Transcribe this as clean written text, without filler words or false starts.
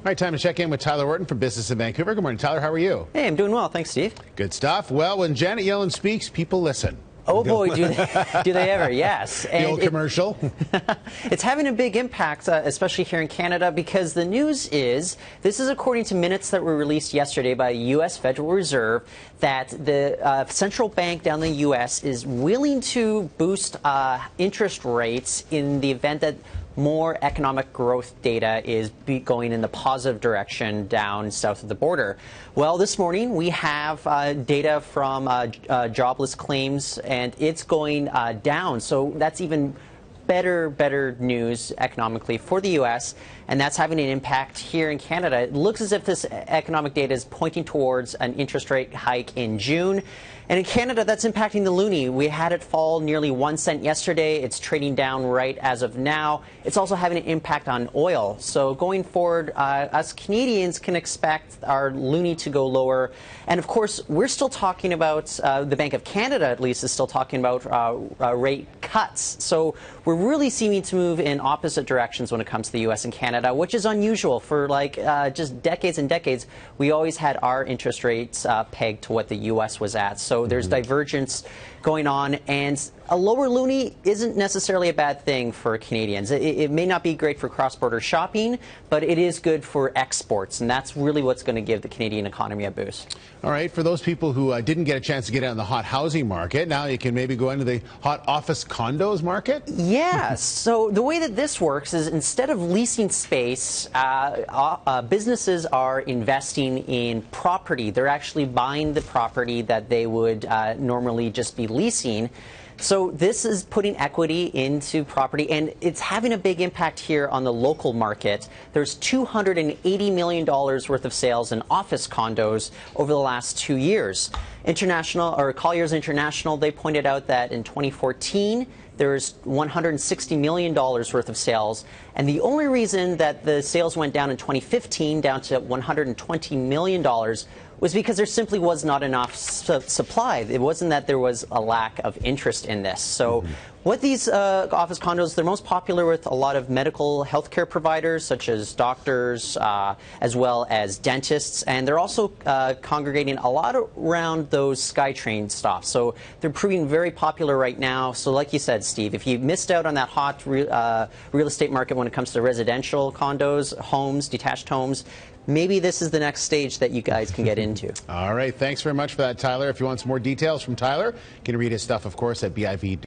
right, time to check in with Tyler Wharton from Business in Vancouver. Good morning, Tyler. How are you? Hey, I'm doing well. Thanks, Steve. Good stuff. Well, when Janet Yellen speaks, people listen. Oh, boy, do they ever, yes. The old commercial. It's having a big impact, especially here in Canada, because the news is, this is according to minutes that were released yesterday by the U.S. Federal Reserve, that the central bank down in the U.S. is willing to boost interest rates in the event that more economic growth data is going in the positive direction down south of the border. Well, this morning we have data from jobless claims, and it's going down. So that's even better news economically for the U.S., and that's having an impact here in Canada. It looks as if this economic data is pointing towards an interest rate hike in June. And in Canada, that's impacting the loonie. We had it fall nearly 1 cent yesterday. It's trading down right as of now. It's also having an impact on oil. So going forward, us Canadians can expect our loonie to go lower. And of course, we're still talking about, the Bank of Canada at least is still talking about rate cuts. So we're really seeming to move in opposite directions when it comes to the U.S. and Canada, which is unusual. For just decades and decades, we always had our interest rates pegged to what the U.S. was at. So there's divergence going on, and a lower loonie isn't necessarily a bad thing for Canadians. It may not be great for cross-border shopping, but it is good for exports, and that's really what's going to give the Canadian economy a boost. All right, for those people who didn't get a chance to get out in the hot housing market, now you can maybe go into the hot office condos market? Yes. So the way that this works is, instead of leasing space, businesses are investing in property. They're actually buying the property that they would normally just be leasing. So this is putting equity into property, and it's having a big impact here on the local market. There's $280 million worth of sales in office condos over the last 2 years. Colliers International, they pointed out that in 2014, there's $160 million worth of sales. And the only reason that the sales went down in 2015 down to $120 million was because there simply was not enough supply. It wasn't that there was a lack of interest in this. So what these office condos, they're most popular with a lot of medical healthcare providers, such as doctors, as well as dentists. And they're also congregating a lot around those SkyTrain stops. So they're proving very popular right now. So like you said, Steve, if you missed out on that hot real estate market when it comes to residential condos, homes, detached homes, maybe this is the next stage that you guys can get into. All right. Thanks very much for that, Tyler. If you want some more details from Tyler, you can read his stuff, of course, at BIV.